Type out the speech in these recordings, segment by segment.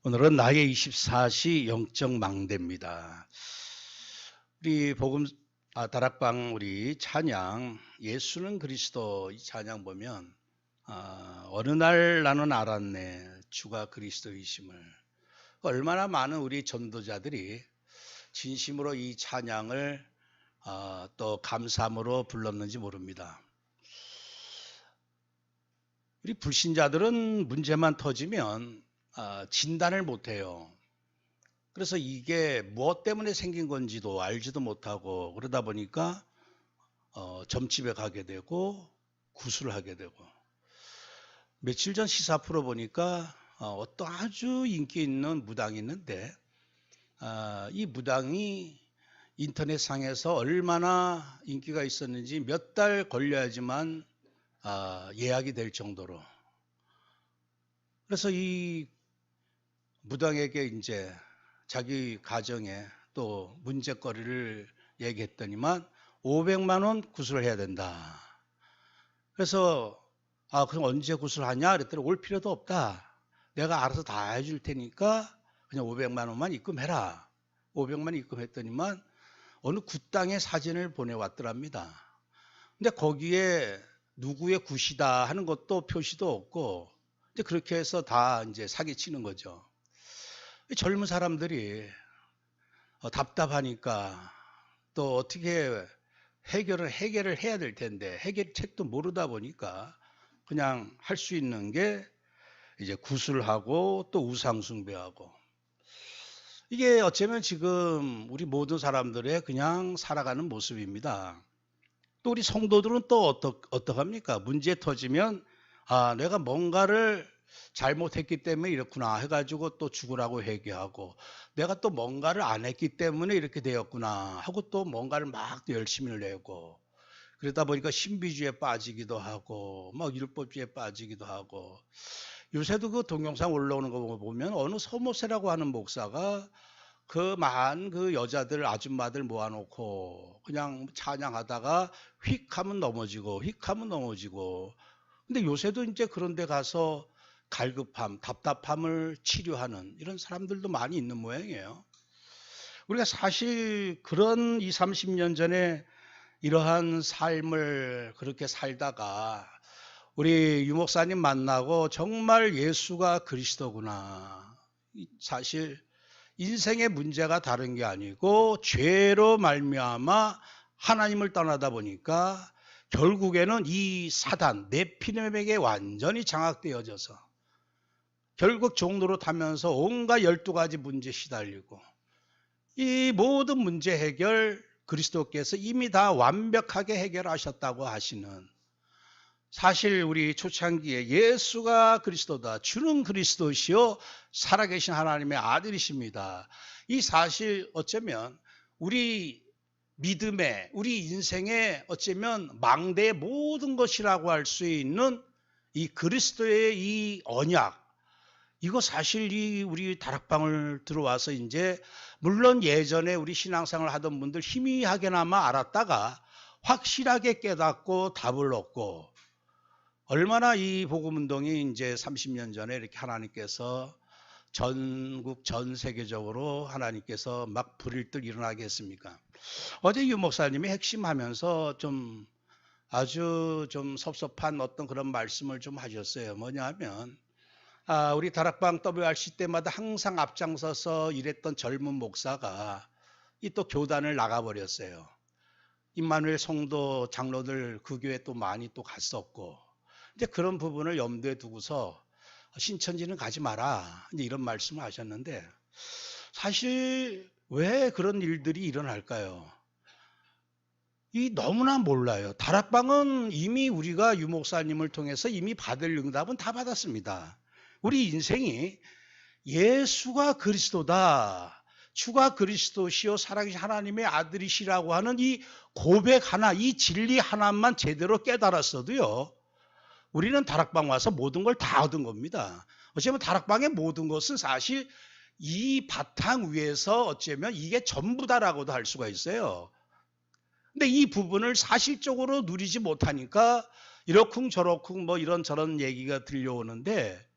오늘은 나의 24시 영적 망대입니다. 우리 복음 다락방 우리 찬양 예수는 그리스도 이 찬양 보면 어느 날 나는 알았네 주가 그리스도이심을. 얼마나 많은 우리 전도자들이 진심으로 이 찬양을 또 감사함으로 불렀는지 모릅니다. 우리 불신자들은 문제만 터지면 진단을 못해요. 그래서 이게 무엇 때문에 생긴 건지도 알지도 못하고 그러다 보니까 점집에 가게 되고 구술을 하게 되고. 며칠 전 시사 프로 보니까 어떤 아주 인기 있는 무당이 있는데 이 무당이 인터넷상에서 얼마나 인기가 있었는지 몇 달 걸려야지만 예약이 될 정도로. 그래서 이 무당에게 이제 자기 가정에 또 문제거리를 얘기했더니만 500만 원 구술을 해야 된다. 그래서 그럼 언제 구술하냐 그랬더니 올 필요도 없다. 내가 알아서 다 해줄 테니까 그냥 500만 원만 입금해라. 500만 입금했더니만 어느 굿당의 사진을 보내왔더랍니다. 근데 거기에 누구의 굿이다 하는 것도 표시도 없고 이제 그렇게 해서 다 이제 사기치는 거죠. 젊은 사람들이 답답하니까 또 어떻게 해결을 해야 될 텐데 해결책도 모르다 보니까 그냥 할 수 있는 게 이제 구술하고 또 우상숭배하고. 이게 어쩌면 지금 우리 모든 사람들의 그냥 살아가는 모습입니다. 또 우리 성도들은 또 어떡합니까? 문제 터지면 내가 뭔가를 잘못했기 때문에 이렇구나 해가지고 또 죽으라고 회개하고, 내가 또 뭔가를 안 했기 때문에 이렇게 되었구나 하고 또 뭔가를 막 열심히 내고, 그러다 보니까 신비주의에 빠지기도 하고 막 율법주의에 빠지기도 하고. 요새도 그 동영상 올라오는 거 보면 어느 서모세라고 하는 목사가 그 많은 그 여자들 아줌마들 모아놓고 그냥 찬양하다가 휙 하면 넘어지고 휙 하면 넘어지고. 근데 요새도 이제 그런 데 가서 갈급함, 답답함을 치료하는 이런 사람들도 많이 있는 모양이에요. 우리가 사실 그런 20, 30년 전에 이러한 삶을 그렇게 살다가 우리 유 목사님 만나고 정말 예수가 그리스도구나. 사실 인생의 문제가 다른 게 아니고 죄로 말미암아 하나님을 떠나다 보니까 결국에는 이 사단 네피림에게 완전히 장악되어져서 결국 종로로 타면서 온갖 12가지 문제 시달리고, 이 모든 문제 해결 그리스도께서 이미 다 완벽하게 해결하셨다고 하시는, 사실 우리 초창기에 예수가 그리스도다, 주는 그리스도시요 살아계신 하나님의 아들이십니다. 이 사실 어쩌면 우리 믿음의, 우리 인생의 어쩌면 망대의 모든 것이라고 할 수 있는 이 그리스도의 이 언약, 이거 사실 이 우리 다락방을 들어와서 이제 물론 예전에 우리 신앙생활 하던 분들 희미하게나마 알았다가 확실하게 깨닫고 답을 얻고, 얼마나 이 복음운동이 이제 30년 전에 이렇게 하나님께서 전국 전 세계적으로 하나님께서 막 불일 듯 일어나게 했습니까? 어제 유 목사님이 핵심하면서 좀 아주 좀 섭섭한 어떤 그런 말씀을 좀 하셨어요. 뭐냐면 우리 다락방 WRC 때마다 항상 앞장서서 일했던 젊은 목사가 이 또 교단을 나가버렸어요. 임마누엘 성도 장로들 그 교회 또 많이 또 갔었고, 이제 그런 부분을 염두에 두고서 신천지는 가지 마라 이제 이런 말씀을 하셨는데, 사실 왜 그런 일들이 일어날까요? 이 너무나 몰라요. 다락방은 이미 우리가 유 목사님을 통해서 이미 받을 응답은 다 받았습니다. 우리 인생이 예수가 그리스도다, 주가 그리스도시요 살아계신 하나님의 아들이시라고 하는 이 고백 하나, 이 진리 하나만 제대로 깨달았어도요, 우리는 다락방 와서 모든 걸 다 얻은 겁니다. 어쩌면 다락방의 모든 것은 사실 이 바탕 위에서 어쩌면 이게 전부다라고도 할 수가 있어요. 근데 이 부분을 사실적으로 누리지 못하니까 이러쿵저러쿵 뭐 이런저런 얘기가 들려오는데,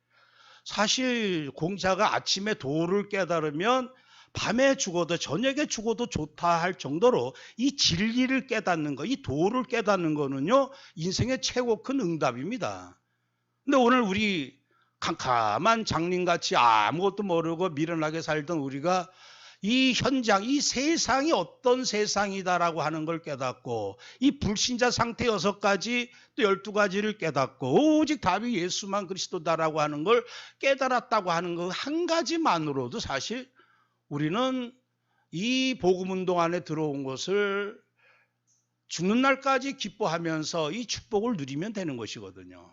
사실 공자가 아침에 도를 깨달으면 밤에 죽어도 저녁에 죽어도 좋다 할 정도로 이 진리를 깨닫는 거, 이 도를 깨닫는 거는요, 인생의 최고 큰 응답입니다. 근데 오늘 우리 캄캄한 장님같이 아무것도 모르고 미련하게 살던 우리가 이 현장, 이 세상이 어떤 세상이다라고 하는 걸 깨닫고, 이 불신자 상태 6가지 또 12가지를 깨닫고, 오직 답이 예수만 그리스도다라고 하는 걸 깨달았다고 하는 그 한 가지만으로도 사실 우리는 이 복음운동 안에 들어온 것을 죽는 날까지 기뻐하면서 이 축복을 누리면 되는 것이거든요.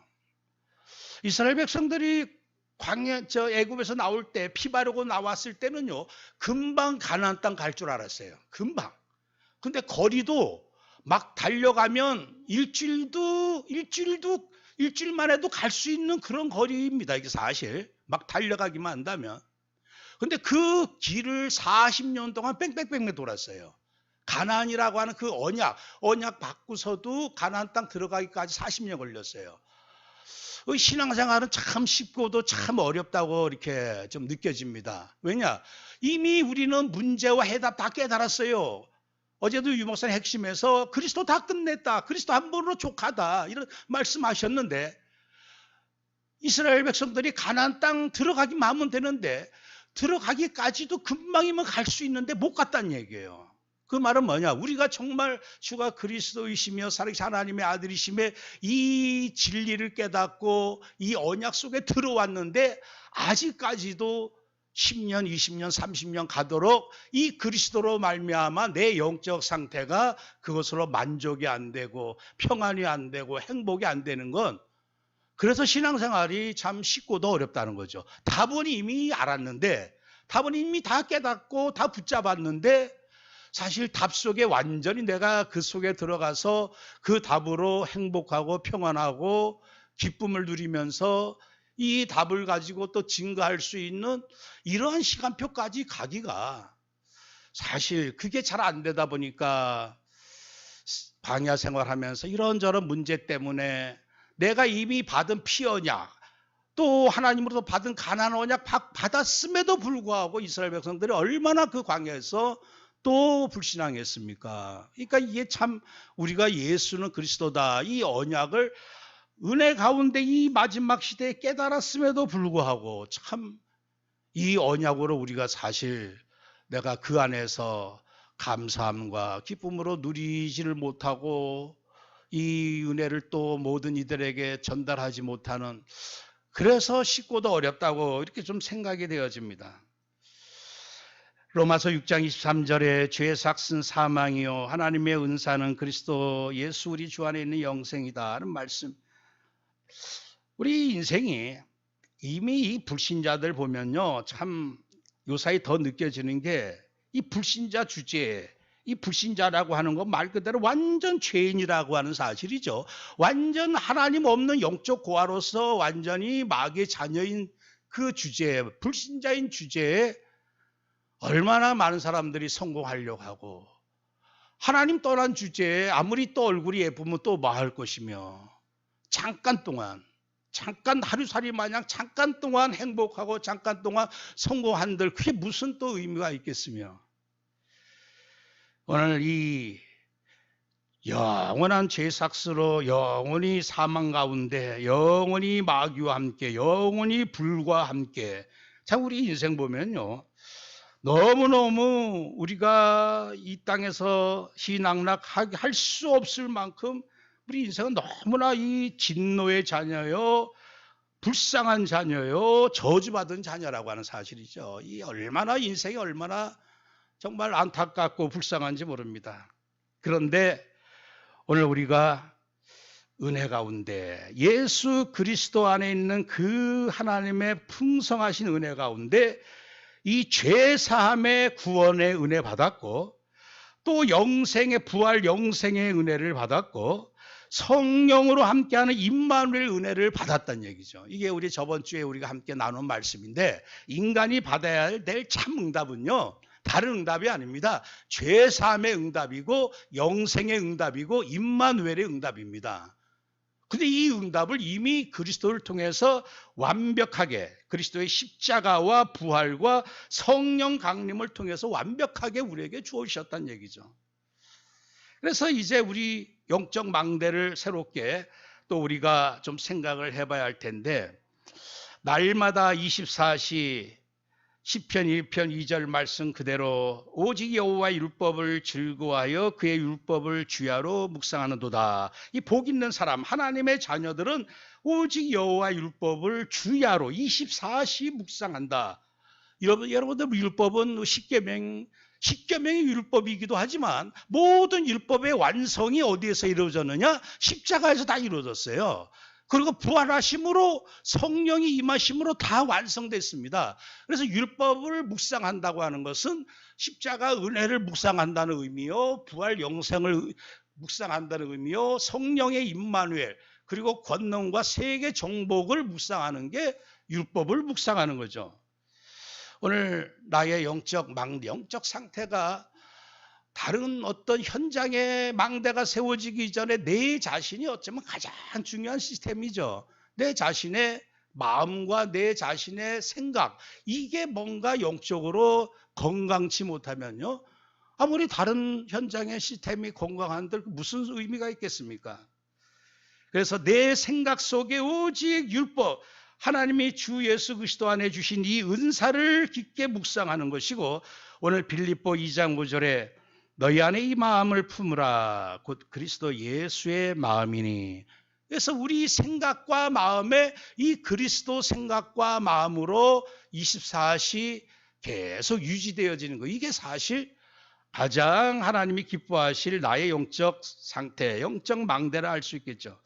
이스라엘 백성들이 애굽에서 나올 때, 피 바르고 나왔을 때는요, 금방 가나안 땅 갈 줄 알았어요. 금방. 근데 거리도 막 달려가면 일주일 만에도 갈 수 있는 그런 거리입니다. 이게 사실 막 달려가기만 한다면. 근데 그 길을 40년 동안 뺑뺑뺑뺑 돌았어요. 가나안이라고 하는 그 언약 받고서도 가나안 땅 들어가기까지 40년 걸렸어요. 신앙생활은 참 쉽고도 참 어렵다고 이렇게 좀 느껴집니다. 왜냐? 이미 우리는 문제와 해답 다 깨달았어요. 어제도 유목사님 핵심에서 그리스도 다 끝냈다, 그리스도 한 번으로 족하다, 이런 말씀하셨는데, 이스라엘 백성들이 가나안 땅 들어가기만 하면 되는데 들어가기까지도 금방이면 갈 수 있는데 못 갔다는 얘기예요. 그 말은 뭐냐? 우리가 정말 주가 그리스도이시며 살아계신 하나님의 아들이심에 이 진리를 깨닫고 이 언약 속에 들어왔는데 아직까지도 10년, 20년, 30년 가도록 이 그리스도로 말미암아 내 영적 상태가 그것으로 만족이 안 되고 평안이 안 되고 행복이 안 되는 건, 그래서 신앙생활이 참 쉽고도 어렵다는 거죠. 답은 이미 알았는데, 답은 이미 다 깨닫고 다 붙잡았는데, 사실 답 속에 완전히 내가 그 속에 들어가서 그 답으로 행복하고 평안하고 기쁨을 누리면서 이 답을 가지고 또 증거할 수 있는 이러한 시간표까지 가기가 사실 그게 잘 안 되다 보니까 광야 생활하면서 이런저런 문제 때문에 내가 이미 받은 피언약, 또 하나님으로부터 받은 가나안 언약 받았음에도 불구하고 이스라엘 백성들이 얼마나 그 광야에서 또 불신앙했습니까? 그러니까 이게 참 우리가 예수는 그리스도다, 이 언약을 은혜 가운데 이 마지막 시대에 깨달았음에도 불구하고 참 이 언약으로 우리가 사실 내가 그 안에서 감사함과 기쁨으로 누리지를 못하고 이 은혜를 또 모든 이들에게 전달하지 못하는, 그래서 쉽고도 어렵다고 이렇게 좀 생각이 되어집니다. 로마서 6장 23절에 죄의 삭은 사망이요 하나님의 은사는 그리스도 예수 우리 주 안에 있는 영생이다 하는 말씀. 우리 인생이 이미 이 불신자들 보면요, 참 요사이 더 느껴지는 게 이 불신자 주제에, 이 불신자라고 하는 건 말 그대로 완전 죄인이라고 하는 사실이죠. 완전 하나님 없는 영적 고아로서 완전히 마귀의 자녀인 그 주제에, 불신자인 주제에 얼마나 많은 사람들이 성공하려고 하고, 하나님 떠난 주제에 아무리 또 얼굴이 예쁘면 또 뭐 할 것이며, 잠깐 하루살이 마냥 잠깐 동안 행복하고 잠깐 동안 성공한들 그게 무슨 또 의미가 있겠으며, 오늘 이 영원한 죄삭스로 영원히 사망 가운데 영원히 마귀와 함께 영원히 불과 함께, 참 우리 인생 보면요, 너무너무 우리가 이 땅에서 희낙락할 수 없을 만큼 우리 인생은 너무나 이 진노의 자녀요, 불쌍한 자녀요, 저주받은 자녀라고 하는 사실이죠. 이 얼마나 인생이 얼마나 정말 안타깝고 불쌍한지 모릅니다. 그런데 오늘 우리가 은혜 가운데 예수 그리스도 안에 있는 그 하나님의 풍성하신 은혜 가운데 이 죄사함의 구원의 은혜 받았고, 또 영생의 부활 영생의 은혜를 받았고, 성령으로 함께하는 임마누엘 은혜를 받았다는 얘기죠. 이게 우리 저번 주에 우리가 함께 나눈 말씀인데, 인간이 받아야 될 참 응답은요, 다른 응답이 아닙니다. 죄사함의 응답이고 영생의 응답이고 임마누엘의 응답입니다. 근데 이 응답을 이미 그리스도를 통해서 완벽하게 그리스도의 십자가와 부활과 성령 강림을 통해서 완벽하게 우리에게 주어주셨다는 얘기죠. 그래서 이제 우리 영적 망대를 새롭게 또 우리가 좀 생각을 해봐야 할 텐데, 날마다 24시 시편 1편 2절 말씀 그대로 오직 여호와의 율법을 즐거워하여 그의 율법을 주야로 묵상하는도다. 이 복 있는 사람, 하나님의 자녀들은 오직 여호와의 율법을 주야로 24시 묵상한다. 여러분들 율법은 십계명이 율법이기도 하지만 모든 율법의 완성이 어디에서 이루어졌느냐? 십자가에서 다 이루어졌어요. 그리고 부활하심으로 성령이 임하심으로 다 완성됐습니다. 그래서 율법을 묵상한다고 하는 것은 십자가 은혜를 묵상한다는 의미요, 부활 영생을 묵상한다는 의미요, 성령의 임마누엘 그리고 권능과 세계 정복을 묵상하는 게 율법을 묵상하는 거죠. 오늘 나의 영적 망대, 영적 상태가 다른 어떤 현장에 망대가 세워지기 전에 내 자신이 어쩌면 가장 중요한 시스템이죠. 내 자신의 마음과 내 자신의 생각, 이게 뭔가 영적으로 건강치 못하면요, 아무리 다른 현장의 시스템이 건강한들 무슨 의미가 있겠습니까? 그래서 내 생각 속에 오직 율법, 하나님이 주 예수 그리스도 안에 주신 이 은사를 깊게 묵상하는 것이고, 오늘 빌립보 2장 5절에 너희 안에 이 마음을 품으라 곧 그리스도 예수의 마음이니. 그래서 우리 생각과 마음에 이 그리스도 생각과 마음으로 24시 계속 유지되어지는 거, 이게 사실 가장 하나님이 기뻐하실 나의 영적 상태, 영적 망대를 알 수 있겠죠.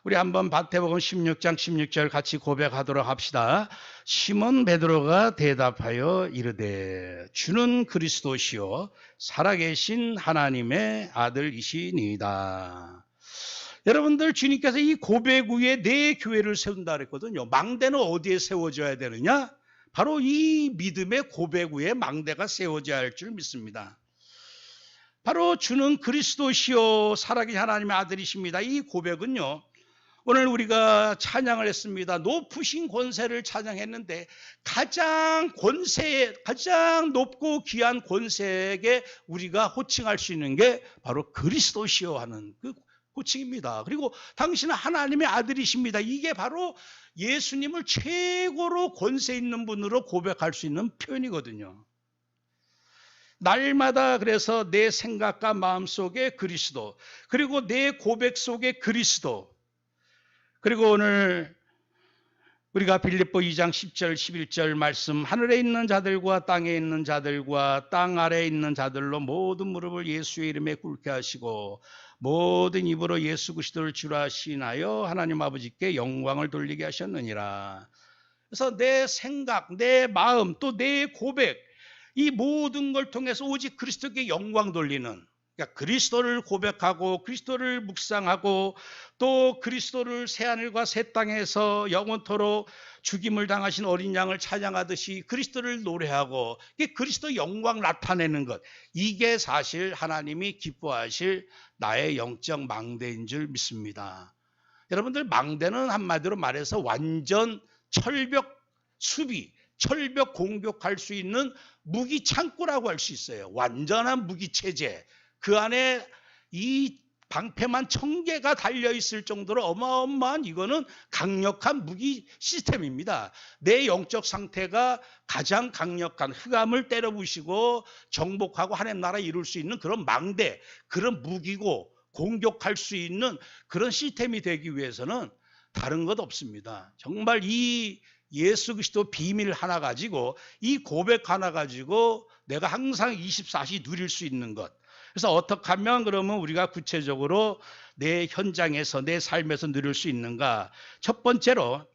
우리 한번 마태복음 16장 16절 같이 고백하도록 합시다. 시몬 베드로가 대답하여 이르되 주는 그리스도시요 살아계신 하나님의 아들이시니이다. 여러분들, 주님께서 이 고백 위에 내 교회를 세운다 그랬거든요. 망대는 어디에 세워져야 되느냐? 바로 이 믿음의 고백 위에 망대가 세워져야 할 줄 믿습니다. 바로 주는 그리스도시요 살아계신 하나님의 아들이십니다. 이 고백은요, 오늘 우리가 찬양을 했습니다. 높으신 권세를 찬양했는데 가장 높고 귀한 권세에게 우리가 호칭할 수 있는 게 바로 그리스도시요 하는 그 호칭입니다. 그리고 당신은 하나님의 아들이십니다. 이게 바로 예수님을 최고로 권세 있는 분으로 고백할 수 있는 표현이거든요. 날마다 그래서 내 생각과 마음 속에 그리스도, 그리고 내 고백 속에 그리스도, 그리고 오늘 우리가 빌립보 2장 10절 11절 말씀, 하늘에 있는 자들과 땅에 있는 자들과 땅 아래에 있는 자들로 모든 무릎을 예수의 이름에 꿇게 하시고 모든 입으로 예수 그리스도를 주라 시인하여 하나님 아버지께 영광을 돌리게 하셨느니라. 그래서 내 생각, 내 마음, 또 내 고백, 이 모든 걸 통해서 오직 그리스도께 영광 돌리는, 그러니까 그리스도를 고백하고 그리스도를 묵상하고 또 그리스도를 새하늘과 새 땅에서 영원토록 죽임을 당하신 어린 양을 찬양하듯이 그리스도를 노래하고 그리스도 영광 나타내는 것, 이게 사실 하나님이 기뻐하실 나의 영적 망대인 줄 믿습니다. 여러분들, 망대는 한마디로 말해서 완전 철벽 수비, 철벽 공격할 수 있는 무기 창고라고 할 수 있어요. 완전한 무기 체제, 그 안에 이 방패만 1000개가 달려있을 정도로 어마어마한, 이거는 강력한 무기 시스템입니다. 내 영적 상태가 가장 강력한 흑암을 때려부시고 정복하고 하나님 나라 이룰 수 있는 그런 망대, 그런 무기고 공격할 수 있는 그런 시스템이 되기 위해서는 다른 것 없습니다. 정말 이 예수 그리스도 비밀 하나 가지고, 이 고백 하나 가지고 내가 항상 24시 누릴 수 있는 것. 그래서 어떻게 하면 그러면 우리가 구체적으로 내 현장에서, 내 삶에서 누릴 수 있는가? 첫 번째로,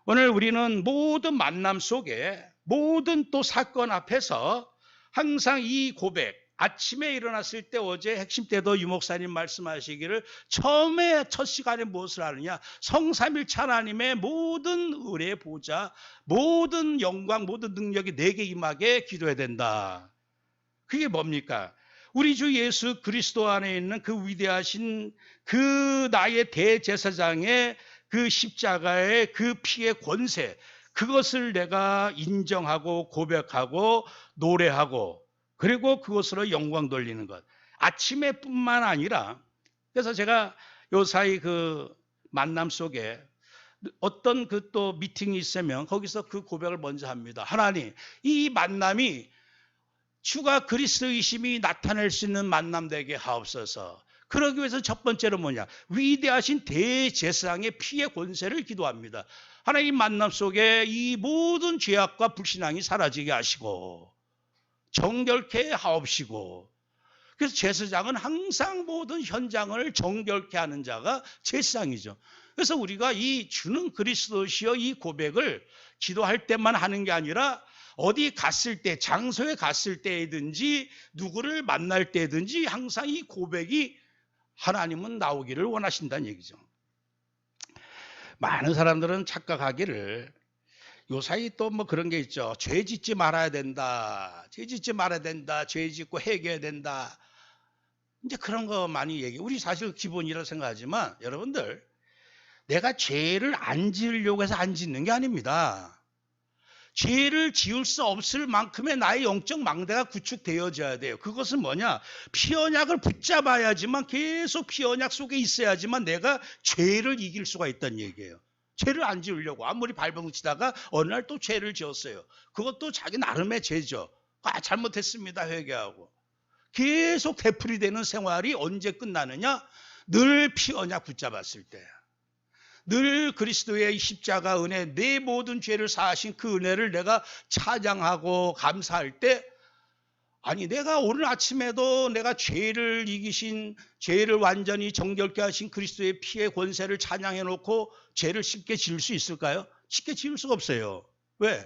오늘 우리는 모든 만남 속에, 모든 또 사건 앞에서 항상 이 고백, 아침에 일어났을 때, 어제 핵심 때도 유 목사님 말씀하시기를 처음에 첫 시간에 무엇을 하느냐? 성삼일체 하나님의 모든 의뢰 보좌, 모든 영광, 모든 능력이 내게 임하게 기도해야 된다. 그게 뭡니까? 우리 주 예수 그리스도 안에 있는 그 위대하신 그 나의 대제사장의 그 십자가의 그 피의 권세, 그것을 내가 인정하고 고백하고 노래하고 그리고 그것으로 영광 돌리는 것. 아침에 뿐만 아니라, 그래서 제가 요 사이 그 만남 속에 어떤 그 또 미팅이 있으면 거기서 그 고백을 먼저 합니다. 하나님, 이 만남이 주가 그리스도이심이 나타낼 수 있는 만남 되게 하옵소서. 그러기 위해서 첫 번째로 뭐냐? 위대하신 대제사장의 피의 권세를 기도합니다. 하나님 만남 속에 이 모든 죄악과 불신앙이 사라지게 하시고 정결케 하옵시고, 그래서 제사장은 항상 모든 현장을 정결케 하는 자가 제사장이죠. 그래서 우리가 이 주는 그리스도시여 이 고백을 기도할 때만 하는 게 아니라 어디 갔을 때, 장소에 갔을 때든지 누구를 만날 때든지 항상 이 고백이 하나님은 나오기를 원하신다는 얘기죠. 많은 사람들은 착각하기를, 요사이 또 뭐 그런 게 있죠. 죄 짓지 말아야 된다. 죄 짓지 말아야 된다. 죄 짓고 해결해야 된다. 이제 그런 거 많이 얘기해. 우리 사실 기본이라고 생각하지만 여러분들, 내가 죄를 안 지으려고 해서 안 짓는 게 아닙니다. 죄를 지을 수 없을 만큼의 나의 영적 망대가 구축되어져야 돼요. 그것은 뭐냐? 피언약을 붙잡아야지만, 계속 피언약 속에 있어야지만 내가 죄를 이길 수가 있다는 얘기예요. 죄를 안 지으려고 아무리 발버둥치다가 어느 날 또 죄를 지었어요. 그것도 자기 나름의 죄죠. 아, 잘못했습니다. 회개하고. 계속 되풀이되는 생활이 언제 끝나느냐? 늘 피언약 붙잡았을 때. 늘 그리스도의 십자가 은혜, 내 모든 죄를 사하신 그 은혜를 내가 찬양하고 감사할 때, 아니 내가 오늘 아침에도 내가 죄를 이기신, 죄를 완전히 정결케 하신 그리스도의 피의 권세를 찬양해 놓고 죄를 쉽게 지을 수 있을까요? 쉽게 지을 수가 없어요. 왜?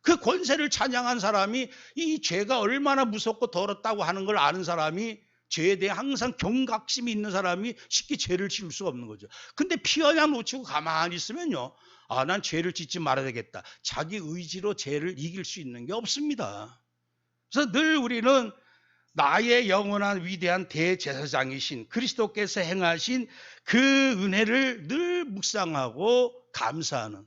그 권세를 찬양한 사람이, 이 죄가 얼마나 무섭고 더럽다고 하는 걸 아는 사람이, 죄에 대해 항상 경각심이 있는 사람이 쉽게 죄를 지을 수가 없는 거죠. 근데 피언약 놓치고 가만히 있으면요, 아, 난 죄를 짓지 말아야 되겠다. 자기 의지로 죄를 이길 수 있는 게 없습니다. 그래서 늘 우리는 나의 영원한 위대한 대제사장이신 그리스도께서 행하신 그 은혜를 늘 묵상하고 감사하는,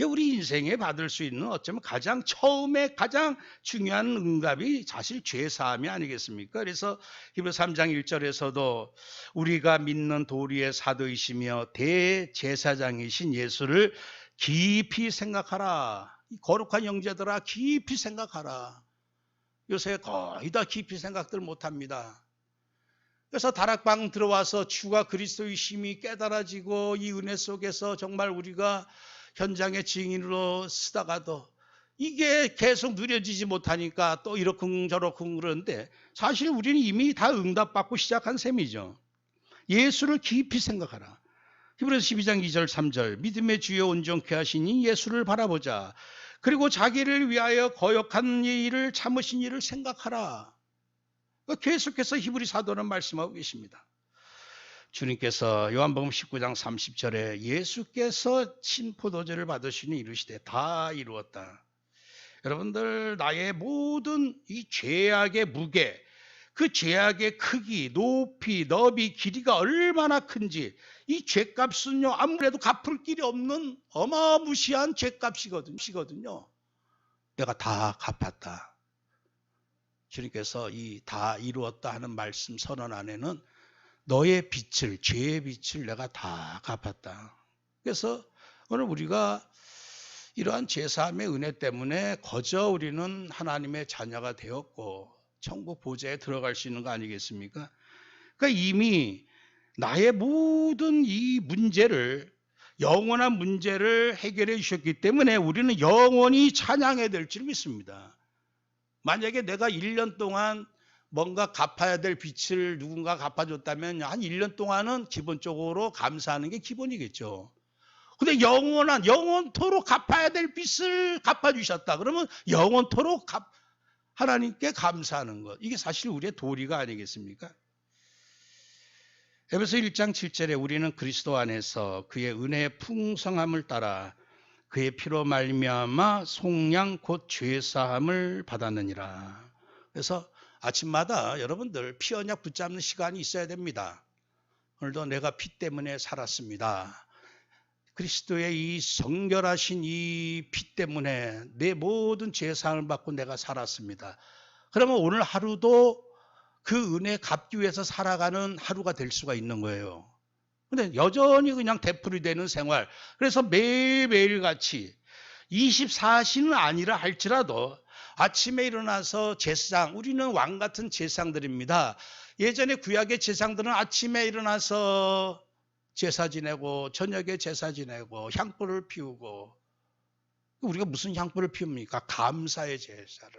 우리 인생에 받을 수 있는 어쩌면 가장 처음에 가장 중요한 응답이 사실 죄사함이 아니겠습니까? 그래서 히브리서 3장 1절에서도 우리가 믿는 도리의 사도이시며 대제사장이신 예수를 깊이 생각하라. 이 거룩한 형제들아, 깊이 생각하라. 요새 거의 다 깊이 생각들 못합니다. 그래서 다락방 들어와서 주가 그리스도이심이 깨달아지고 이 은혜 속에서 정말 우리가 현장의 증인으로 쓰다가도 이게 계속 누려지지 못하니까 또 이러쿵 저러쿵 그러는데, 사실 우리는 이미 다 응답받고 시작한 셈이죠. 예수를 깊이 생각하라. 히브리서 12장 2절 3절, 믿음의 주여 온전케 하시니 예수를 바라보자. 그리고 자기를 위하여 거역한 일을 참으신 일을 생각하라. 계속해서 히브리 사도는 말씀하고 계십니다. 주님께서 요한복음 19장 30절에 예수께서 신포도주를 받으시니 이르시되 다 이루었다. 여러분들, 나의 모든 이 죄악의 무게, 그 죄악의 크기, 높이, 너비, 길이가 얼마나 큰지, 이 죄값은요 아무래도 갚을 길이 없는 어마무시한 죄값이거든요. 내가 다 갚았다. 주님께서 이 다 이루었다 하는 말씀 선언 안에는 너의 빚을, 죄의 빚을 내가 다 갚았다. 그래서 오늘 우리가 이러한 제사함의 은혜 때문에 거저 우리는 하나님의 자녀가 되었고 천국 보좌에 들어갈 수 있는 거 아니겠습니까? 그러니까 이미 나의 모든 이 문제를, 영원한 문제를 해결해 주셨기 때문에 우리는 영원히 찬양해야 될 줄 믿습니다. 만약에 내가 1년 동안 뭔가 갚아야 될 빚을 누군가 갚아줬다면 한 1년 동안은 기본적으로 감사하는 게 기본이겠죠. 근데 영원토록 갚아야 될 빚을 갚아주셨다. 그러면 영원토록 하나님께 감사하는 것. 이게 사실 우리의 도리가 아니겠습니까? 에베소 1장 7절에 우리는 그리스도 안에서 그의 은혜의 풍성함을 따라 그의 피로 말미암아 속량 곧 죄사함을 받았느니라. 그래서 아침마다 여러분들 피 언약 붙잡는 시간이 있어야 됩니다. 오늘도 내가 피 때문에 살았습니다. 그리스도의 이 성결하신 이 피 때문에 내 모든 죄사함을 받고 내가 살았습니다. 그러면 오늘 하루도 그 은혜 갚기 위해서 살아가는 하루가 될 수가 있는 거예요. 근데 여전히 그냥 되풀이되는 생활. 그래서 매일매일 같이 24시는 아니라 할지라도 아침에 일어나서 제사장, 우리는 왕 같은 제사장들입니다. 예전에 구약의 제사장들은 아침에 일어나서 제사 지내고 저녁에 제사 지내고 향불을 피우고, 우리가 무슨 향불을 피웁니까? 감사의 제사를.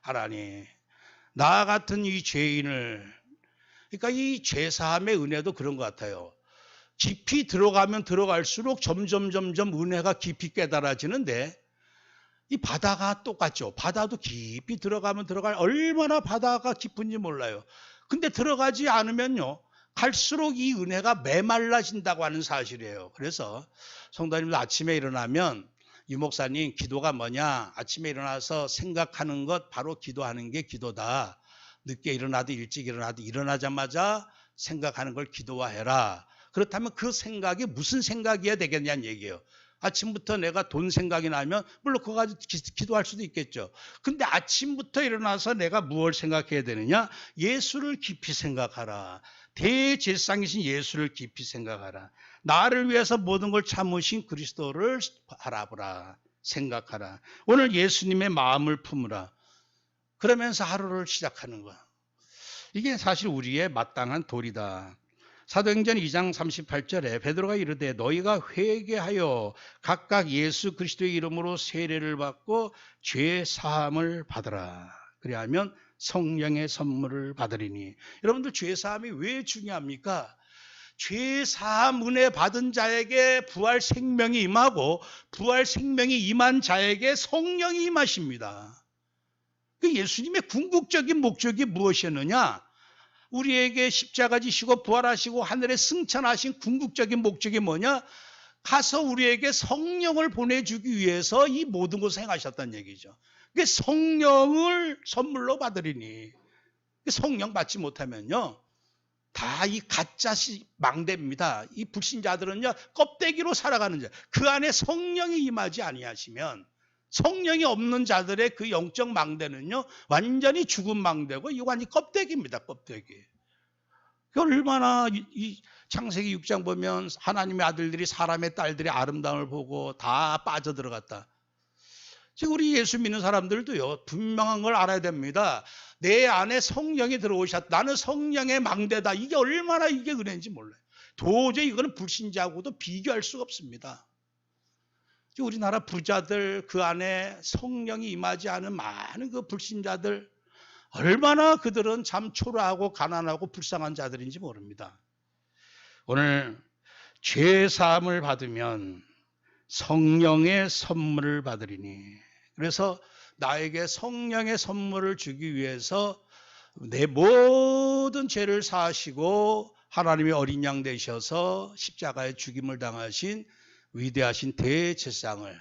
하나님, 나 같은 이 죄인을, 그러니까 이 죄사함의 은혜도 그런 것 같아요. 깊이 들어가면 들어갈수록 점점 은혜가 깊이 깨달아지는데, 이 바다가 똑같죠. 바다도 깊이 들어가면 얼마나 바다가 깊은지 몰라요. 근데 들어가지 않으면요, 갈수록 이 은혜가 메말라진다고 하는 사실이에요. 그래서 성도님들 아침에 일어나면, 유 목사님 기도가 뭐냐? 아침에 일어나서 생각하는 것, 바로 기도하는 게 기도다. 늦게 일어나도 일찍 일어나도 일어나자마자 생각하는 걸 기도화해라. 그렇다면 그 생각이 무슨 생각이어야 되겠냐는 얘기예요. 아침부터 내가 돈 생각이 나면 물론 그거 가지고 기도할 수도 있겠죠. 근데 아침부터 일어나서 내가 무엇을 생각해야 되느냐? 예수를 깊이 생각하라. 대제사장이신 예수를 깊이 생각하라. 나를 위해서 모든 걸 참으신 그리스도를 바라보라. 생각하라. 오늘 예수님의 마음을 품으라. 그러면서 하루를 시작하는 거야. 이게 사실 우리의 마땅한 도리다. 사도행전 2장 38절에 베드로가 이르되 너희가 회개하여 각각 예수 그리스도의 이름으로 세례를 받고 죄 사함을 받으라. 그리하면 성령의 선물을 받으리니. 여러분들 죄 사함이 왜 중요합니까? 죄 사함 은혜 받은 자에게 부활 생명이 임하고 부활 생명이 임한 자에게 성령이 임하십니다. 그 예수님의 궁극적인 목적이 무엇이었느냐? 우리에게 십자가 지시고 부활하시고 하늘에 승천하신 궁극적인 목적이 뭐냐? 가서 우리에게 성령을 보내주기 위해서 이 모든 것을 행하셨다는 얘기죠. 그게 성령을 선물로 받으리니. 성령 받지 못하면요, 다 이 가짜 망대입니다. 이 불신자들은요, 껍데기로 살아가는 자. 그 안에 성령이 임하지 아니하시면, 성령이 없는 자들의 그 영적 망대는요, 완전히 죽은 망대고, 이거 완전히 껍데기입니다, 껍데기. 얼마나 이 창세기 6장 보면 하나님의 아들들이 사람의 딸들의 아름다움을 보고 다 빠져들어갔다. 지금 우리 예수 믿는 사람들도요, 분명한 걸 알아야 됩니다. 내 안에 성령이 들어오셨다. 나는 성령의 망대다. 이게 얼마나 이게 은혜인지 몰라요. 도저히 이거는 불신자하고도 비교할 수가 없습니다. 우리나라 부자들, 그 안에 성령이 임하지 않은 많은 그 불신자들, 얼마나 그들은 참 초라하고 가난하고 불쌍한 자들인지 모릅니다. 오늘 죄 사함을 받으면 성령의 선물을 받으리니. 그래서 나에게 성령의 선물을 주기 위해서 내 모든 죄를 사하시고 하나님의 어린 양 되셔서 십자가에 죽임을 당하신 위대하신 대제사장을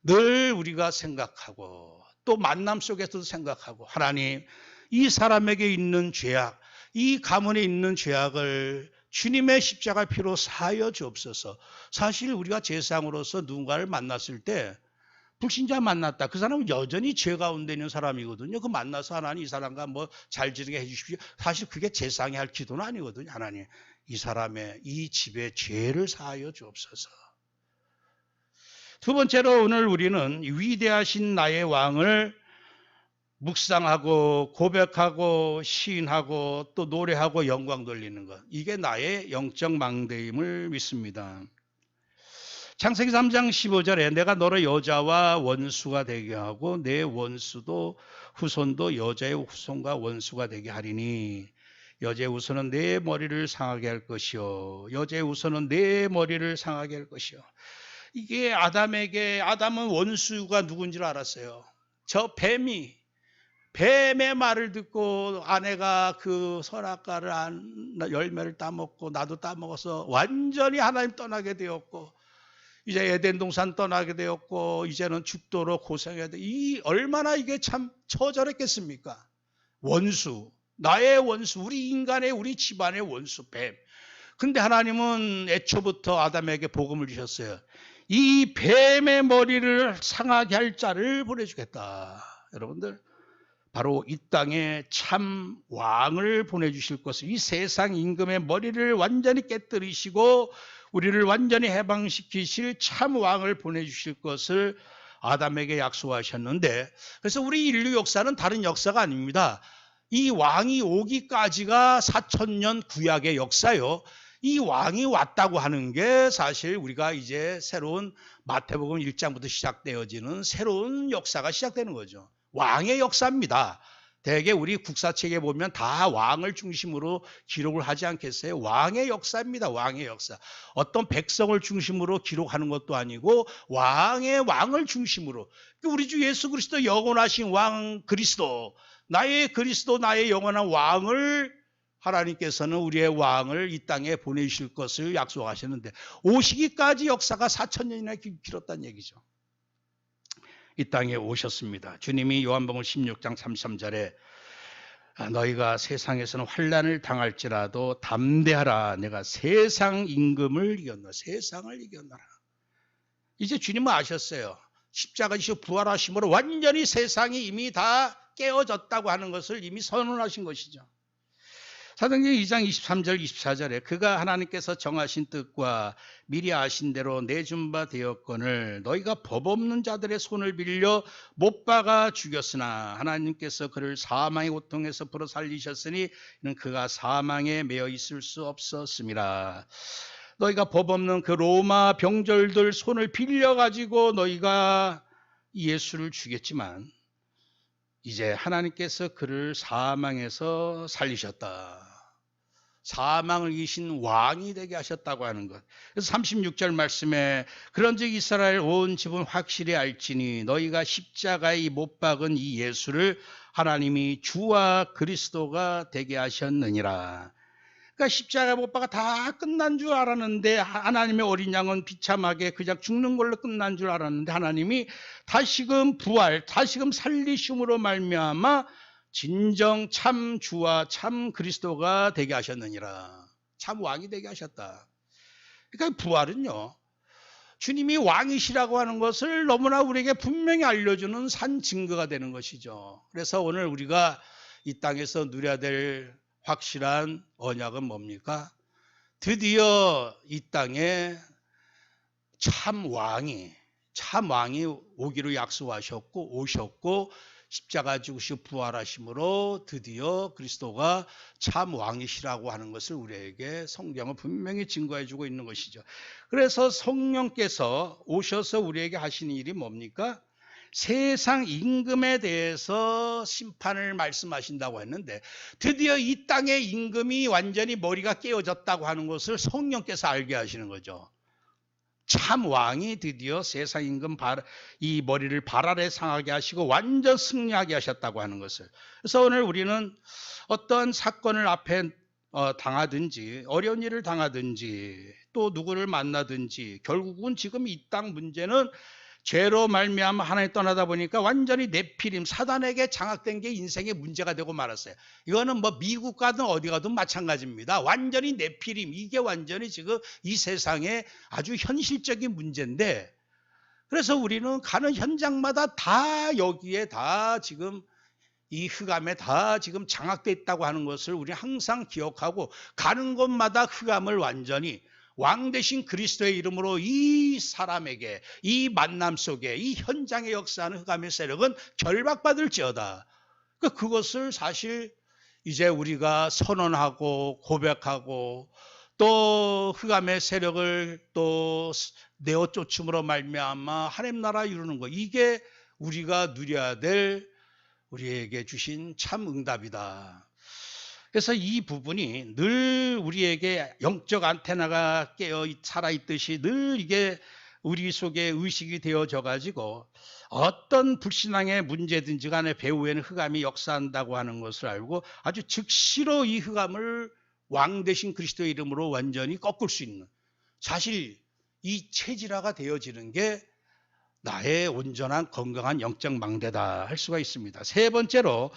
늘 우리가 생각하고, 또 만남 속에서도 생각하고, 하나님, 이 사람에게 있는 죄악, 이 가문에 있는 죄악을 주님의 십자가 피로 사하여 주옵소서. 사실 우리가 제사장으로서 누군가를 만났을 때, 불신자 만났다. 그 사람은 여전히 죄 가운데 있는 사람이거든요. 그 만나서 하나님, 이 사람과 뭐 잘 지내게 해주십시오. 사실 그게 제사장이 할 기도는 아니거든요. 하나님, 이 사람의 이 집의 죄를 사하여 주옵소서. 두 번째로 오늘 우리는 위대하신 나의 왕을 묵상하고 고백하고 시인하고 또 노래하고 영광 돌리는 것. 이게 나의 영적 망대임을 믿습니다. 창세기 3장 15절에 내가 너를 여자와 원수가 되게 하고 내 원수도 후손도 여자의 후손과 원수가 되게 하리니 여자의 후손은 내 머리를 상하게 할 것이요 여자의 후손은 내 머리를 상하게 할 것이요. 이게 아담은 원수가 누군지를 알았어요. 저 뱀의 말을 듣고 아내가 그 선악과를 열매를 따먹고 나도 따먹어서 완전히 하나님 떠나게 되었고, 이제 에덴 동산 떠나게 되었고, 이제는 죽도록 고생해야 돼. 얼마나 이게 참 처절했겠습니까? 원수, 나의 원수, 우리 인간의 우리 집안의 원수 뱀. 근데 하나님은 애초부터 아담에게 복음을 주셨어요. 이 뱀의 머리를 상하게 할 자를 보내주겠다. 여러분들, 바로 이 땅에 참 왕을 보내주실 것을, 이 세상 임금의 머리를 완전히 깨뜨리시고 우리를 완전히 해방시키실 참 왕을 보내주실 것을 아담에게 약속하셨는데, 그래서 우리 인류 역사는 다른 역사가 아닙니다. 이 왕이 오기까지가 4000년 구약의 역사요. 이 왕이 왔다고 하는 게 사실 우리가 이제 새로운 마태복음 1장부터 시작되어지는 새로운 역사가 시작되는 거죠. 왕의 역사입니다. 대개 우리 국사책에 보면 다 왕을 중심으로 기록을 하지 않겠어요? 왕의 역사입니다. 왕의 역사. 어떤 백성을 중심으로 기록하는 것도 아니고 왕을 중심으로. 우리 주 예수 그리스도 영원하신 왕 그리스도, 나의 그리스도, 나의 영원한 왕을 하나님께서는 우리의 왕을 이 땅에 보내실 것을 약속하셨는데, 오시기까지 역사가 4000년이나 길었다는 얘기죠. 이 땅에 오셨습니다. 주님이 요한복음 16장 33절에 너희가 세상에서는 환난을 당할지라도 담대하라. 내가 세상 임금을 이겼노라. 세상을 이겼노라. 이제 주님은 아셨어요. 십자가지시고 부활하심으로 완전히 세상이 이미 다 깨어졌다고 하는 것을 이미 선언하신 것이죠. 사도행전 2장 23절 24절에 그가 하나님께서 정하신 뜻과 미리 아신 대로 내준 바 되었거늘 너희가 법 없는 자들의 손을 빌려 못 박아 죽였으나 하나님께서 그를 사망의 고통에서 풀어 살리셨으니 이는 그가 사망에 매여 있을 수 없었음이라. 너희가 법 없는 그 로마 병졸들 손을 빌려 가지고 너희가 예수를 죽였지만 이제 하나님께서 그를 사망에서 살리셨다. 사망을 이기신 왕이 되게 하셨다고 하는 것. 그래서 36절 말씀에 그런즉 이스라엘 온 집은 확실히 알지니 너희가 십자가에 못 박은 이 예수를 하나님이 주와 그리스도가 되게 하셨느니라. 그러니까 십자가 못 박아 다 끝난 줄 알았는데, 하나님의 어린 양은 비참하게 그냥 죽는 걸로 끝난 줄 알았는데 하나님이 다시금 부활, 다시금 살리심으로 말미암아 진정 참 주와 참 그리스도가 되게 하셨느니라. 참 왕이 되게 하셨다. 그러니까 부활은요, 주님이 왕이시라고 하는 것을 너무나 우리에게 분명히 알려주는 산 증거가 되는 것이죠. 그래서 오늘 우리가 이 땅에서 누려야 될 확실한 언약은 뭡니까? 드디어 이 땅에 참 왕이 오기로 약속하셨고 오셨고 십자가 죽으시고 부활하심으로 드디어 그리스도가 참 왕이시라고 하는 것을 우리에게 성경은 분명히 증거해 주고 있는 것이죠. 그래서 성령께서 오셔서 우리에게 하시는 일이 뭡니까? 세상 임금에 대해서 심판을 말씀하신다고 했는데, 드디어 이 땅의 임금이 완전히 머리가 깨어졌다고 하는 것을 성령께서 알게 하시는 거죠. 참 왕이 드디어 세상 임금 이 머리를 발 아래 상하게 하시고 완전 승리하게 하셨다고 하는 것을. 그래서 오늘 우리는 어떤 사건을 앞에 당하든지 어려운 일을 당하든지 또 누구를 만나든지 결국은 지금 이 땅 문제는 죄로 말미암아 하나님 떠나다 보니까 완전히 네피림, 사단에게 장악된 게 인생의 문제가 되고 말았어요. 이거는 뭐 미국 가든 어디 가든 마찬가지입니다. 완전히 네피림, 이게 완전히 지금 이 세상의 아주 현실적인 문제인데, 그래서 우리는 가는 현장마다 다 여기에 다 지금 이 흑암에 다 지금 장악되어 있다고 하는 것을 우리 항상 기억하고, 가는 곳마다 흑암을 완전히 왕 대신 그리스도의 이름으로 이 사람에게, 이 만남 속에, 이 현장에 역사하는 흑암의 세력은 결박받을지어다. 그것을 사실 이제 우리가 선언하고 고백하고 또 흑암의 세력을 또 내어 쫓음으로 말미암아 하나님 나라 이루는 것, 이게 우리가 누려야 될 우리에게 주신 참 응답이다. 그래서 이 부분이 늘 우리에게 영적 안테나가 깨어 살아있듯이 늘 이게 우리 속에 의식이 되어져 가지고 어떤 불신앙의 문제든지 간에 배후에는 흑암이 역사한다고 하는 것을 알고 아주 즉시로 이 흑암을 왕 대신 그리스도의 이름으로 완전히 꺾을 수 있는, 사실 이 체질화가 되어지는 게 나의 온전한 건강한 영적 망대다 할 수가 있습니다. 세 번째로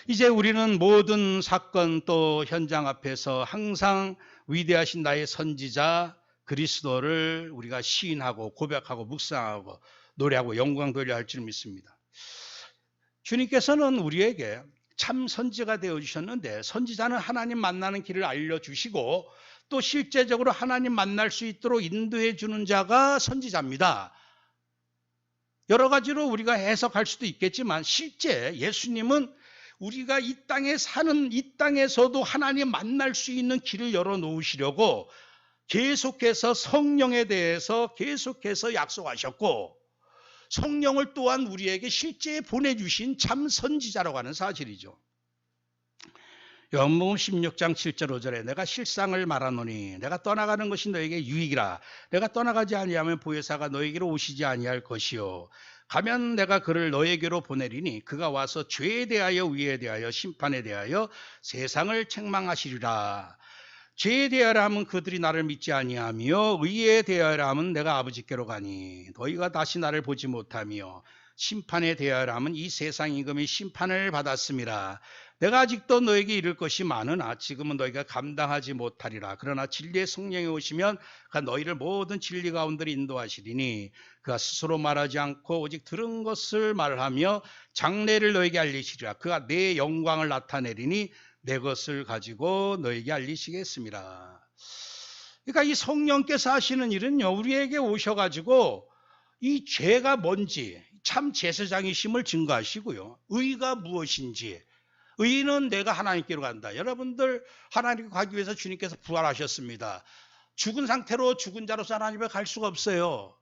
이제 우리는 모든 사건 또 현장 앞에서 항상 위대하신 나의 선지자 그리스도를 우리가 시인하고 고백하고 묵상하고 노래하고 영광 돌려 할 줄 믿습니다. 주님께서는 우리에게 참 선지자가 되어주셨는데 선지자는 하나님 만나는 길을 알려주시고 또 실제적으로 하나님 만날 수 있도록 인도해 주는 자가 선지자입니다. 여러 가지로 우리가 해석할 수도 있겠지만 실제 예수님은 우리가 이 땅에 사는 이 땅에서도 하나님 만날 수 있는 길을 열어놓으시려고 계속해서 성령에 대해서 계속해서 약속하셨고 성령을 또한 우리에게 실제 보내주신 참 선지자라고 하는 사실이죠. 요한복음 16장 7절 5절에 내가 실상을 말하노니 내가 떠나가는 것이 너에게 유익이라. 내가 떠나가지 아니하면 보혜사가 너에게로 오시지 아니할 것이요. 가면 내가 그를 너에게로 보내리니 그가 와서 죄에 대하여 의에 대하여 심판에 대하여 세상을 책망하시리라. 죄에 대하여 하면 그들이 나를 믿지 아니하며 의에 대하여 하면 내가 아버지께로 가니 너희가 다시 나를 보지 못하며 심판에 대하여 하면 이 세상 임금이 심판을 받았음이라. 내가 아직도 너에게 이를 것이 많으나 지금은 너희가 감당하지 못하리라. 그러나 진리의 성령이 오시면 그가 너희를 모든 진리 가운데로 인도하시리니 그가 스스로 말하지 않고 오직 들은 것을 말하며 장래를 너에게 알리시리라. 그가 내 영광을 나타내리니 내 것을 가지고 너에게 알리시겠습니다. 그러니까 이 성령께서 하시는 일은요, 우리에게 오셔가지고 이 죄가 뭔지 참 제사장이심을 증거하시고요, 의가 무엇인지, 의는 내가 하나님께로 간다. 여러분들 하나님께 가기 위해서 주님께서 부활하셨습니다. 죽은 상태로 죽은 자로서 하나님께 갈 수가 없어요.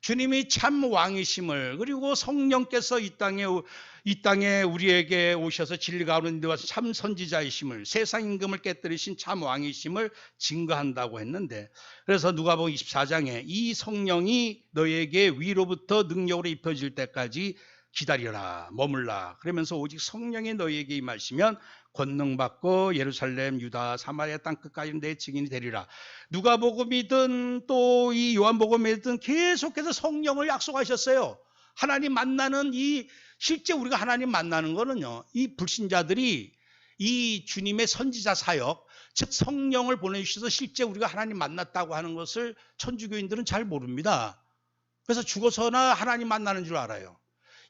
주님이 참 왕이심을, 그리고 성령께서 이 땅에 우리에게 오셔서 진리 가운데 와서 참 선지자이심을, 세상 임금을 깨뜨리신 참 왕이심을 증거한다고 했는데, 그래서 누가복음 24장에 이 성령이 너에게 위로부터 능력으로 입혀질 때까지 기다려라, 머물라. 그러면서 오직 성령이 너희에게 임하시면 권능 받고 예루살렘, 유다, 사마리아 땅 끝까지 내 증인이 되리라. 누가복음이든 또 이 요한복음이든 계속해서 성령을 약속하셨어요. 하나님 만나는 실제 우리가 하나님 만나는 거는요, 이 불신자들이 이 주님의 선지자 사역, 즉 성령을 보내주셔서 실제 우리가 하나님 만났다고 하는 것을 천주교인들은 잘 모릅니다. 그래서 죽어서나 하나님 만나는 줄 알아요.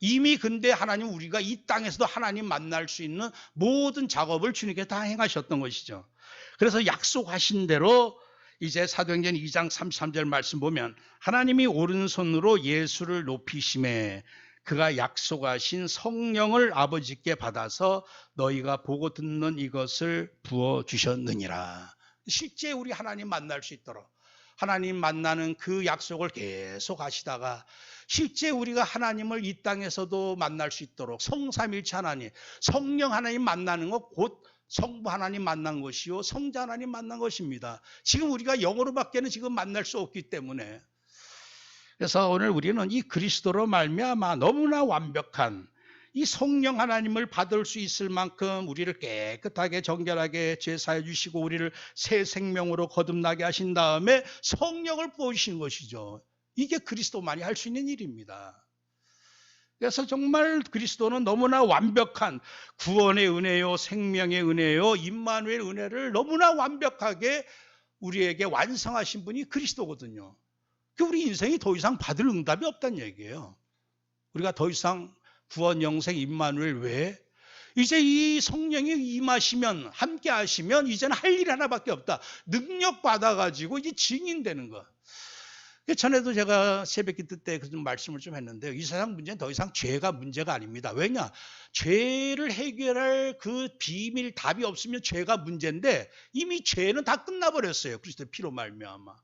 이미 근데 하나님, 우리가 이 땅에서도 하나님 만날 수 있는 모든 작업을 주님께서 다 행하셨던 것이죠. 그래서 약속하신 대로 이제 사도행전 2장 33절 말씀 보면 하나님이 오른손으로 예수를 높이심에 그가 약속하신 성령을 아버지께 받아서 너희가 보고 듣는 이것을 부어주셨느니라. 실제 우리 하나님 만날 수 있도록 하나님 만나는 그 약속을 계속 하시다가 실제 우리가 하나님을 이 땅에서도 만날 수 있도록 성삼일체 하나님, 성령 하나님 만나는 것 곧 성부 하나님 만난 것이요 성자 하나님 만난 것입니다. 지금 우리가 영으로밖에는 지금 만날 수 없기 때문에, 그래서 오늘 우리는 이 그리스도로 말미암아 너무나 완벽한 이 성령 하나님을 받을 수 있을 만큼 우리를 깨끗하게 정결하게 제사해 주시고 우리를 새 생명으로 거듭나게 하신 다음에 성령을 부어주신 것이죠. 이게 그리스도만이 할 수 있는 일입니다. 그래서 정말 그리스도는 너무나 완벽한 구원의 은혜요, 생명의 은혜요, 임마누엘 은혜를 너무나 완벽하게 우리에게 완성하신 분이 그리스도거든요. 우리 인생이 더 이상 받을 응답이 없다는 얘기예요. 우리가 더 이상 구원, 영생, 임마누엘 외에 이제 이 성령이 임하시면, 함께 하시면 이제는 할 일 하나밖에 없다. 능력 받아가지고 이제 증인되는 것. 전에도 제가 새벽기도 때 그 말씀을 좀 했는데요. 이 세상 문제는 더 이상 죄가 문제가 아닙니다. 왜냐? 죄를 해결할 그 비밀 답이 없으면 죄가 문제인데 이미 죄는 다 끝나버렸어요. 그리스도의 피로 말미암아.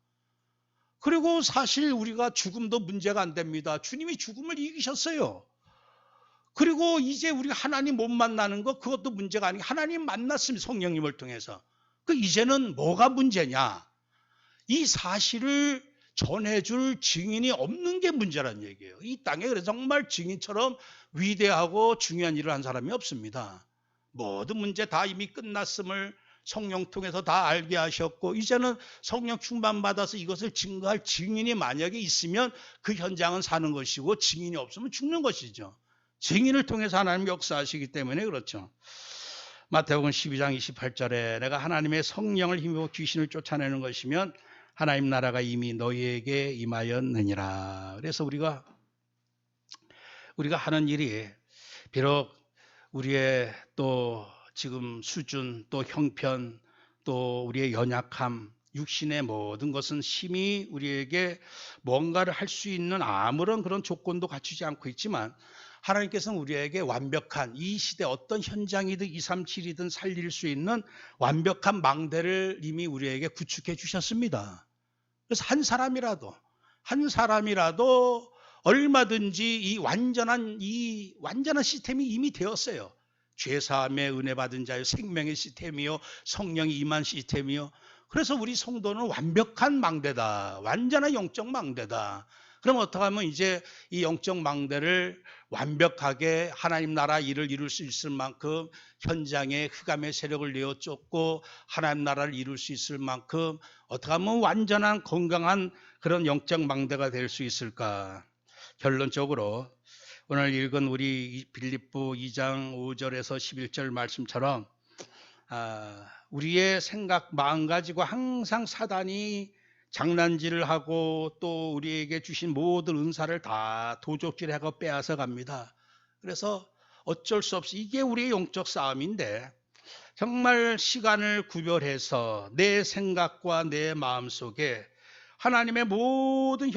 그리고 사실 우리가 죽음도 문제가 안 됩니다. 주님이 죽음을 이기셨어요. 그리고 이제 우리가 하나님 못 만나는 거, 그것도 문제가 아니고 하나님 만났습니다. 성령님을 통해서. 이제는 뭐가 문제냐? 이 사실을 전해줄 증인이 없는 게 문제란 얘기예요. 이 땅에 그래서 정말 증인처럼 위대하고 중요한 일을 한 사람이 없습니다. 모든 문제 다 이미 끝났음을 성령 통해서 다 알게 하셨고 이제는 성령 충만받아서 이것을 증거할 증인이 만약에 있으면 그 현장은 사는 것이고 증인이 없으면 죽는 것이죠. 증인을 통해서 하나님 역사하시기 때문에 그렇죠. 마태복음 12장 28절에 내가 하나님의 성령을 힘입어 귀신을 쫓아내는 것이면 하나님 나라가 이미 너희에게 임하였느니라. 그래서 우리가 하는 일이 비록 우리의 또 지금 수준, 또 형편, 또 우리의 연약함, 육신의 모든 것은 심히 우리에게 뭔가를 할 수 있는 아무런 그런 조건도 갖추지 않고 있지만 하나님께서는 우리에게 완벽한 이 시대 어떤 현장이든 237이든 살릴 수 있는 완벽한 망대를 이미 우리에게 구축해 주셨습니다. 그래서 한 사람이라도 얼마든지 이 완전한 시스템이 이미 되었어요. 죄사함의 은혜 받은 자요 생명의 시스템이요 성령이 임한 시스템이요. 그래서 우리 성도는 완벽한 망대다. 완전한 영적 망대다. 그럼 어떻게 하면 이제 이 영적 망대를 완벽하게 하나님 나라 일을 이룰 수 있을 만큼 현장에 흑암의 세력을 내어 쫓고 하나님 나라를 이룰 수 있을 만큼 어떻게 하면 완전한 건강한 그런 영적 망대가 될 수 있을까? 결론적으로 오늘 읽은 우리 빌립보 2장 5절에서 11절 말씀처럼 우리의 생각, 마음 가지고 항상 사단이 장난질을 하고 또 우리에게 주신 모든 은사를 다 도적질하고 빼앗아 갑니다. 그래서 어쩔 수 없이 이게 우리의 영적 싸움인데 정말 시간을 구별해서 내 생각과 내 마음 속에 하나님의 모든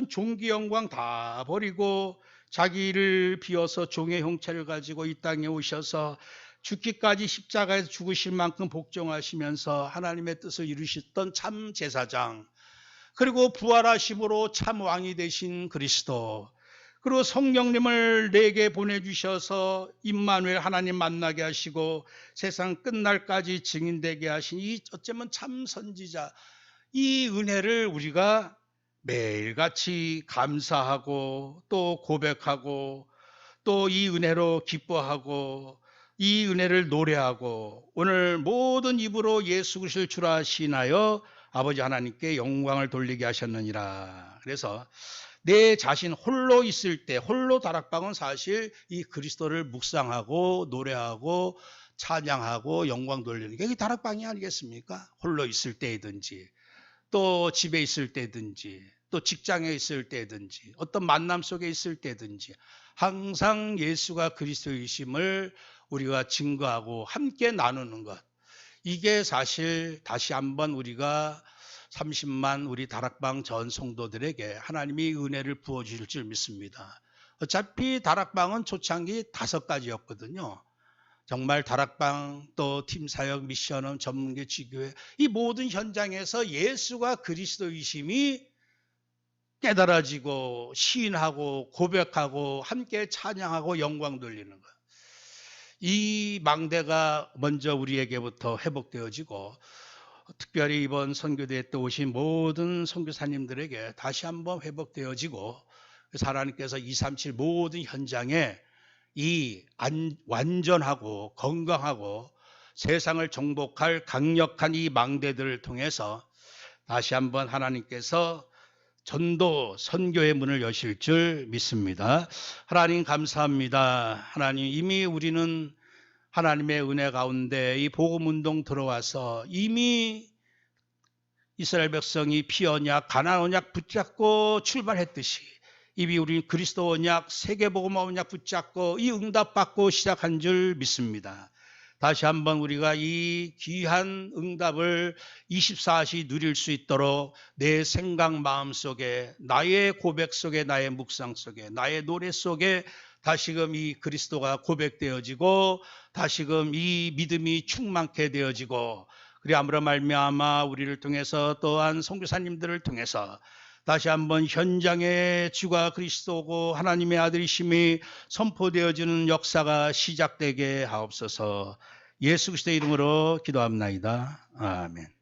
존귀 영광 다 버리고 자기를 비워서 종의 형체를 가지고 이 땅에 오셔서 죽기까지 십자가에서 죽으실 만큼 복종하시면서 하나님의 뜻을 이루셨던 참 제사장, 그리고 부활하심으로 참 왕이 되신 그리스도, 그리고 성령님을 내게 보내주셔서 임마누엘 하나님 만나게 하시고 세상 끝날까지 증인되게 하신 이 어쩌면 참 선지자, 이 은혜를 우리가 매일같이 감사하고 또 고백하고 또 이 은혜로 기뻐하고 이 은혜를 노래하고 오늘 모든 입으로 예수 그리스도를 주라 하시나요 아버지 하나님께 영광을 돌리게 하셨느니라. 그래서 내 자신 홀로 있을 때, 홀로 다락방은 사실 이 그리스도를 묵상하고 노래하고 찬양하고 영광 돌리는 게 다락방이 아니겠습니까? 홀로 있을 때이든지 또 집에 있을 때든지 또 직장에 있을 때든지 어떤 만남 속에 있을 때든지 항상 예수가 그리스도이심을 우리가 증거하고 함께 나누는 것, 이게 사실 다시 한번 우리가 30만 우리 다락방 전 성도들에게 하나님이 은혜를 부어주실 줄 믿습니다. 어차피 다락방은 초창기 5가지였거든요. 정말 다락방 또 팀사역 미션은 전문계 지교회 이 모든 현장에서 예수가 그리스도이심이 깨달아지고 시인하고 고백하고 함께 찬양하고 영광 돌리는 것, 이 망대가 먼저 우리에게부터 회복되어지고 특별히 이번 선교대회 때 오신 모든 선교사님들에게 다시 한번 회복되어지고 하나님께서 237 모든 현장에 이 완전하고 건강하고 세상을 정복할 강력한 이 망대들을 통해서 다시 한번 하나님께서 전도 선교의 문을 여실 줄 믿습니다. 하나님 감사합니다. 하나님 이미 우리는 하나님의 은혜 가운데 이 복음운동 들어와서 이미 이스라엘 백성이 피언약 가나안 언약 붙잡고 출발했듯이 이미 우리는 그리스도 언약 세계복음 언약 붙잡고 이 응답받고 시작한 줄 믿습니다. 다시 한번 우리가 이 귀한 응답을 24시 누릴 수 있도록 내 생각 마음 속에 나의 고백 속에 나의 묵상 속에 나의 노래 속에 다시금 이 그리스도가 고백되어지고 다시금 이 믿음이 충만케 되어지고 그리 아무로 말미암아 우리를 통해서 또한 선교사님들을 통해서 다시 한번 현장에 주가 그리스도고 하나님의 아들이심이 선포되어지는 역사가 시작되게 하옵소서. 예수 그리스도의 이름으로 기도합나이다. 아멘.